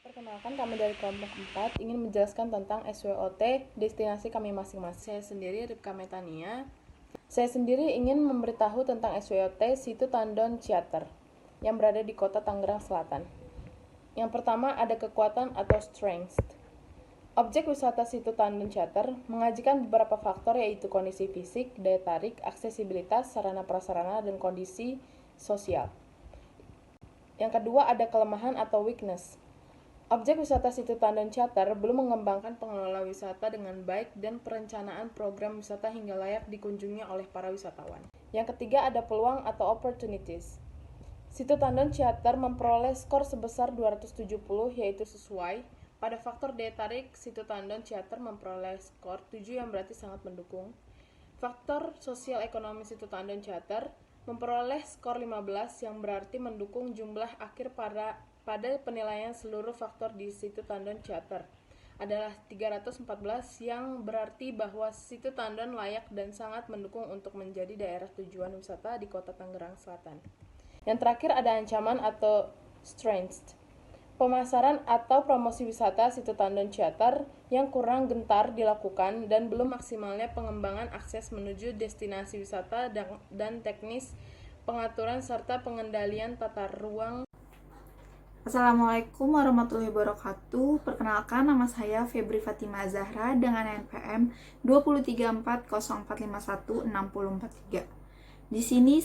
Perkenalkan, kami dari kelompok 4 ingin menjelaskan tentang SWOT, destinasi kami masing-masing. Saya sendiri Ripka Metania. Saya sendiri ingin memberitahu tentang SWOT Situ Tandon Ciater yang berada di kota Tangerang Selatan. Yang pertama ada kekuatan atau strength. Objek wisata Situ Tandon Ciater mengajikan beberapa faktor, yaitu kondisi fisik, daya tarik, aksesibilitas, sarana prasarana, dan kondisi sosial. Yang kedua ada kelemahan atau weakness. Objek wisata Situ Tandon Ciater belum mengembangkan pengelola wisata dengan baik dan perencanaan program wisata hingga layak dikunjungi oleh para wisatawan. Yang ketiga ada peluang atau opportunities. Situ Tandon Ciater memperoleh skor sebesar 270, yaitu sesuai. Pada faktor daya tarik, Situ Tandon Ciater memperoleh skor 7 yang berarti sangat mendukung. Faktor sosial ekonomi Situ Tandon Ciater memperoleh skor 15 yang berarti mendukung. Jumlah akhir pada penilaian seluruh faktor di Situ Tandon Ciater adalah 314, yang berarti bahwa Situ Tandon layak dan sangat mendukung untuk menjadi daerah tujuan wisata di kota Tangerang Selatan. Yang terakhir ada ancaman atau strength. Pemasaran atau promosi wisata Situ Tandon Ciater yang kurang gentar dilakukan dan belum maksimalnya pengembangan akses menuju destinasi wisata dan teknis pengaturan serta pengendalian tata ruang. Assalamualaikum warahmatullahi wabarakatuh. Perkenalkan, nama saya Febri Fatima Zahra dengan NPM 23404516043. Di sini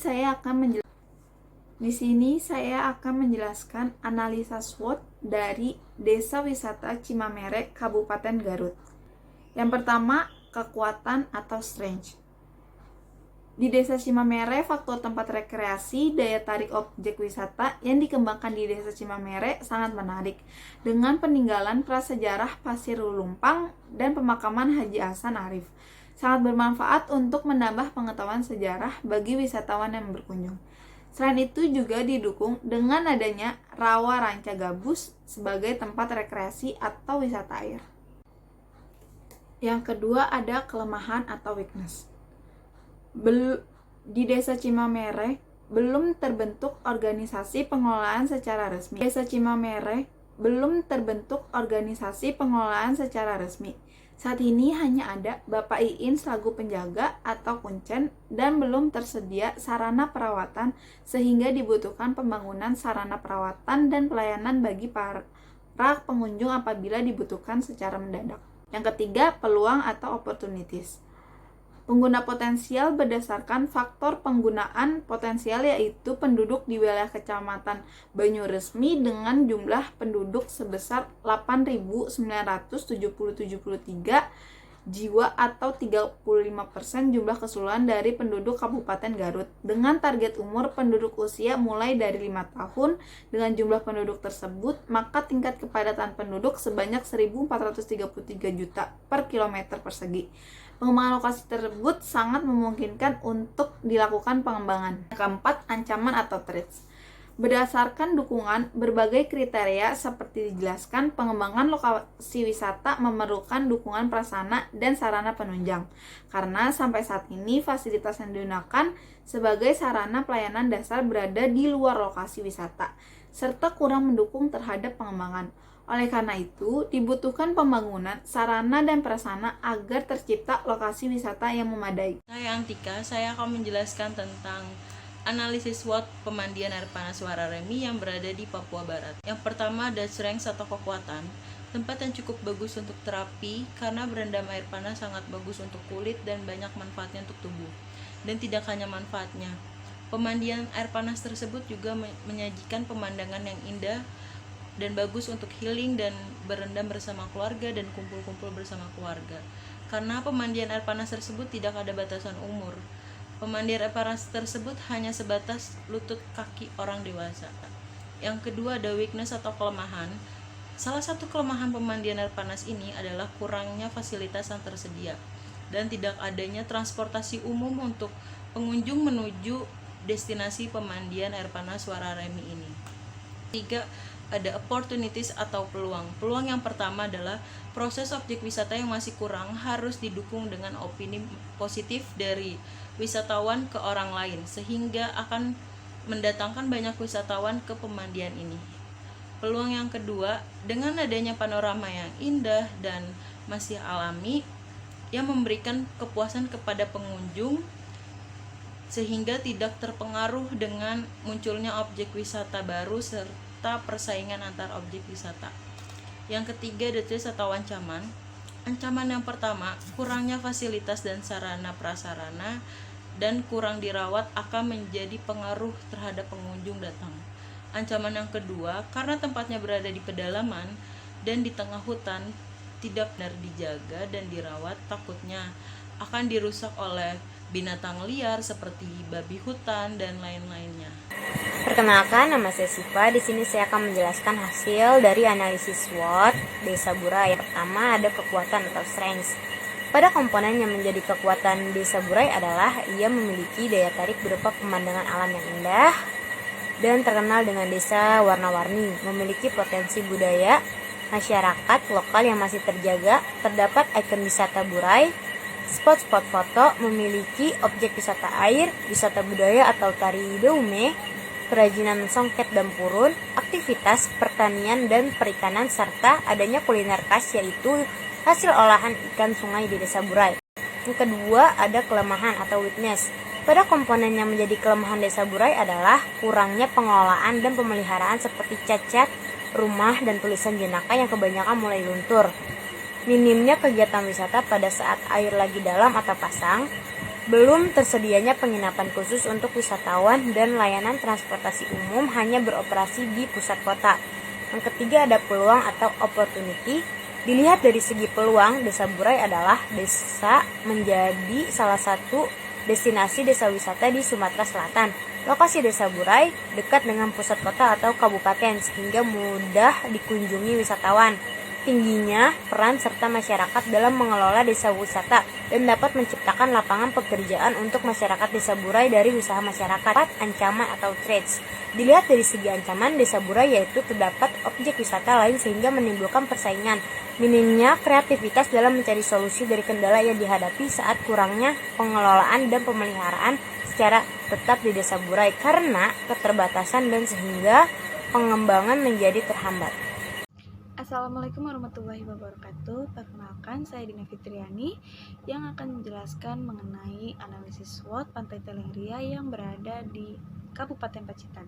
saya akan menjelaskan analisa SWOT dari Desa Wisata Cimamere, Kabupaten Garut. Yang pertama, kekuatan atau strength. Di Desa Cimamere, faktor tempat rekreasi, daya tarik objek wisata yang dikembangkan di Desa Cimamere sangat menarik, dengan peninggalan prasejarah Pasir Lulumpang dan pemakaman Haji Hasan Arif. Sangat bermanfaat untuk menambah pengetahuan sejarah bagi wisatawan yang berkunjung. Selain itu juga didukung dengan adanya Rawa Ranca Gabus sebagai tempat rekreasi atau wisata air. Yang kedua ada kelemahan atau weakness. Di Desa Cimamere belum terbentuk organisasi pengelolaan secara resmi. Saat ini hanya ada Bapak Iin selaku penjaga atau kuncen dan belum tersedia sarana perawatan, sehingga dibutuhkan pembangunan sarana perawatan dan pelayanan bagi para pengunjung apabila dibutuhkan secara mendadak. Yang ketiga, peluang atau opportunities. Pengguna potensial berdasarkan faktor penggunaan potensial, yaitu penduduk di wilayah Kecamatan Banyuresmi dengan jumlah penduduk sebesar 8.973 jiwa atau 35% jumlah keseluruhan dari penduduk Kabupaten Garut, dengan target umur penduduk usia mulai dari 5 tahun. Dengan jumlah penduduk tersebut, maka tingkat kepadatan penduduk sebanyak 1.433 juta per kilometer persegi. Pengembangan lokasi tersebut sangat memungkinkan untuk dilakukan pengembangan. Yang keempat, ancaman atau threats. Berdasarkan dukungan berbagai kriteria seperti dijelaskan, pengembangan lokasi wisata memerlukan dukungan prasarana dan sarana penunjang, karena sampai saat ini fasilitas yang digunakan sebagai sarana pelayanan dasar berada di luar lokasi wisata, serta kurang mendukung terhadap pengembangan. Oleh karena itu, dibutuhkan pembangunan sarana dan prasarana agar tercipta lokasi wisata yang memadai. Saya Antika, saya akan menjelaskan tentang analisis SWOT pemandian air panas Wararemi yang berada di Papua Barat. Yang pertama ada strength atau kekuatan. Tempat yang cukup bagus untuk terapi karena berendam air panas sangat bagus untuk kulit dan banyak manfaatnya untuk tubuh. Dan tidak hanya manfaatnya, pemandian air panas tersebut juga menyajikan pemandangan yang indah dan bagus untuk healing dan berendam bersama keluarga dan kumpul-kumpul bersama keluarga. Karena pemandian air panas tersebut tidak ada batasan umur. Pemandian air panas tersebut hanya sebatas lutut kaki orang dewasa. Yang kedua ada weakness atau kelemahan. Salah satu kelemahan pemandian air panas ini adalah kurangnya fasilitas yang tersedia dan tidak adanya transportasi umum untuk pengunjung menuju destinasi pemandian air panas Wararemi ini. Tiga, ada opportunities atau peluang. Peluang yang pertama adalah proses objek wisata yang masih kurang harus didukung dengan opini positif dari wisatawan ke orang lain, sehingga akan mendatangkan banyak wisatawan ke pemandian ini. Peluang yang kedua, dengan adanya panorama yang indah dan masih alami yang memberikan kepuasan kepada pengunjung sehingga tidak terpengaruh dengan munculnya objek wisata baru serta persaingan antar objek wisata. Yang ketiga, detritus atau ancaman. Ancaman yang pertama, kurangnya fasilitas dan sarana prasarana dan kurang dirawat akan menjadi pengaruh terhadap pengunjung datang. Ancaman yang kedua, karena tempatnya berada di pedalaman dan di tengah hutan, tidak benar dijaga dan dirawat, takutnya akan dirusak oleh binatang liar seperti babi hutan dan lain-lainnya. Perkenalkan, nama saya Siva. Di sini saya akan menjelaskan hasil dari analisis SWOT Desa Burai. Yang pertama ada kekuatan atau strengths. Pada komponen yang menjadi kekuatan Desa Burai adalah ia memiliki daya tarik berupa pemandangan alam yang indah dan terkenal dengan desa warna-warni, memiliki potensi budaya masyarakat lokal yang masih terjaga, terdapat ikon wisata Burai, spot-spot foto, memiliki objek wisata air, wisata budaya atau tari daume, kerajinan songket dan purun, aktivitas pertanian dan perikanan, serta adanya kuliner khas yaitu hasil olahan ikan sungai di Desa Burai. Yang kedua ada kelemahan atau weakness. Pada komponen yang menjadi kelemahan Desa Burai adalah kurangnya pengelolaan dan pemeliharaan seperti cacat rumah dan tulisan jenaka yang kebanyakan mulai luntur. Minimnya kegiatan wisata pada saat air lagi dalam atau pasang, belum tersedianya penginapan khusus untuk wisatawan dan layanan transportasi umum hanya beroperasi di pusat kota. Yang ketiga ada peluang atau opportunity. Dilihat dari segi peluang, Desa Burai adalah desa menjadi salah satu destinasi desa wisata di Sumatera Selatan. Lokasi Desa Burai dekat dengan pusat kota atau kabupaten sehingga mudah dikunjungi wisatawan. Tingginya peran serta masyarakat dalam mengelola desa wisata dan dapat menciptakan lapangan pekerjaan untuk masyarakat Desa Burai dari usaha masyarakat. Ancaman atau threats. Dilihat dari segi ancaman Desa Burai yaitu terdapat objek wisata lain sehingga menimbulkan persaingan. Minimnya kreativitas dalam mencari solusi dari kendala yang dihadapi saat kurangnya pengelolaan dan pemeliharaan secara tetap di Desa Burai karena keterbatasan dan sehingga pengembangan menjadi terhambat. Assalamualaikum warahmatullahi wabarakatuh. Perkenalkan, saya Dina Fitriani yang akan menjelaskan mengenai analisis SWOT Pantai Telengria yang berada di Kabupaten Pacitan.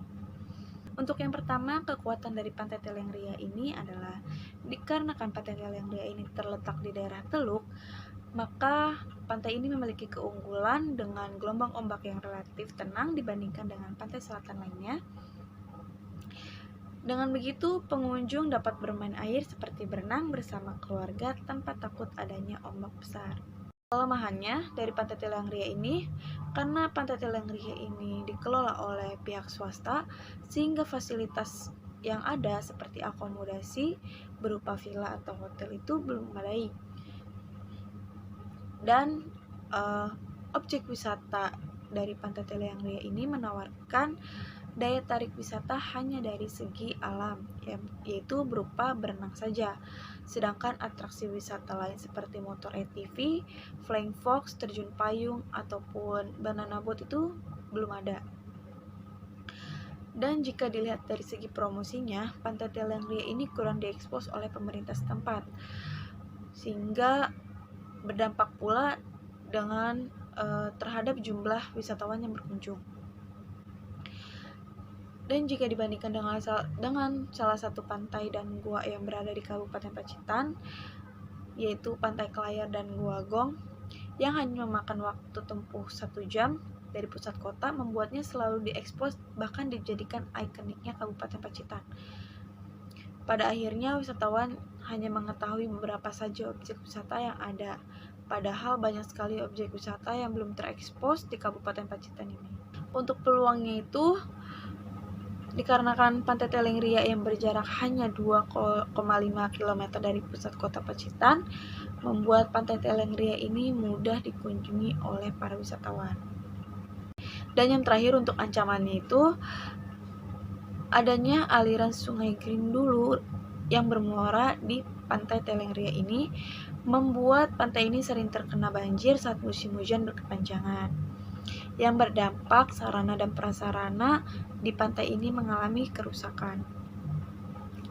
Untuk yang pertama, kekuatan dari Pantai Telengria ini adalah dikarenakan Pantai Telengria ini terletak di daerah teluk, maka pantai ini memiliki keunggulan dengan gelombang ombak yang relatif tenang dibandingkan dengan pantai selatan lainnya. Dengan begitu, pengunjung dapat bermain air seperti berenang bersama keluarga tanpa takut adanya ombak besar. Kelemahannya dari Pantai Telengria ini, karena Pantai Telengria ini dikelola oleh pihak swasta, sehingga fasilitas yang ada seperti akomodasi berupa villa atau hotel itu belum memadai. Dan objek wisata dari Pantai Telengria ini menawarkan daya tarik wisata hanya dari segi alam, yaitu berupa berenang saja. Sedangkan atraksi wisata lain seperti motor ATV, flying fox, terjun payung, ataupun banana boat itu belum ada. Dan jika dilihat dari segi promosinya, Pantai Telengria ini kurang diekspos oleh pemerintah setempat, sehingga berdampak pula dengan terhadap jumlah wisatawan yang berkunjung. Dan jika dibandingkan dengan salah satu pantai dan gua yang berada di Kabupaten Pacitan, yaitu Pantai Kelayar dan Gua Gong, yang hanya memakan waktu tempuh 1 jam dari pusat kota, membuatnya selalu diekspos bahkan dijadikan ikoniknya Kabupaten Pacitan. Pada akhirnya wisatawan hanya mengetahui beberapa saja objek wisata yang ada, padahal banyak sekali objek wisata yang belum terekspos di Kabupaten Pacitan ini. Untuk peluangnya itu, dikarenakan Pantai Telengria yang berjarak hanya 2,5 km dari pusat kota Pacitan, membuat Pantai Telengria ini mudah dikunjungi oleh para wisatawan. Dan yang terakhir untuk ancamannya itu, adanya aliran Sungai Grindulu yang bermuara di Pantai Telengria ini, membuat pantai ini sering terkena banjir saat musim hujan berkepanjangan, yang berdampak sarana dan prasarana di pantai ini mengalami kerusakan.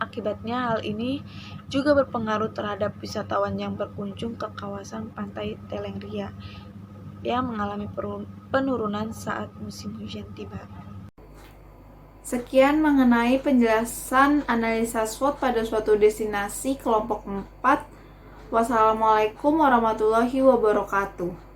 Akibatnya hal ini juga berpengaruh terhadap wisatawan yang berkunjung ke kawasan pantai Telengria yang mengalami penurunan saat musim hujan tiba. Sekian mengenai penjelasan analisa SWOT pada suatu destinasi kelompok 4. Wassalamualaikum warahmatullahi wabarakatuh.